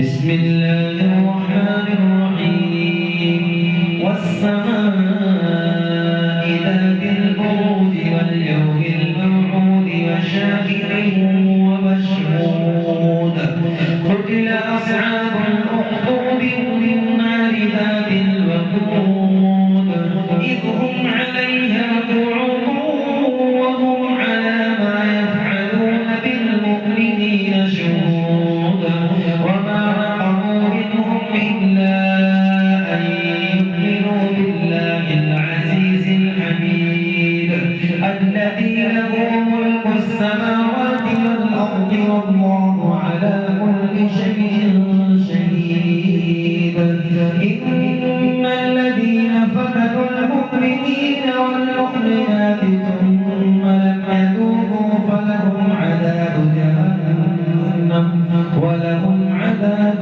بسم الله الرحمن الرحيم والسماء ذات البروج واليوم الموعود وشاهد ومشهود قتل أصحاب الأخدود النار ذات الوقود إذ هم عليها قعود وهم على ما يفعلون بالمؤمنين شهود وما نقموا منهم إلا أن يؤمنوا بالله العزيز الحميد الذي له ملك السماوات والأرض والله على كل شيء شهيد إن الذين فتنوا المؤمنين والمؤمنات ثم لم يتوبوا فلهم عذاب جهنم ولهم عذاب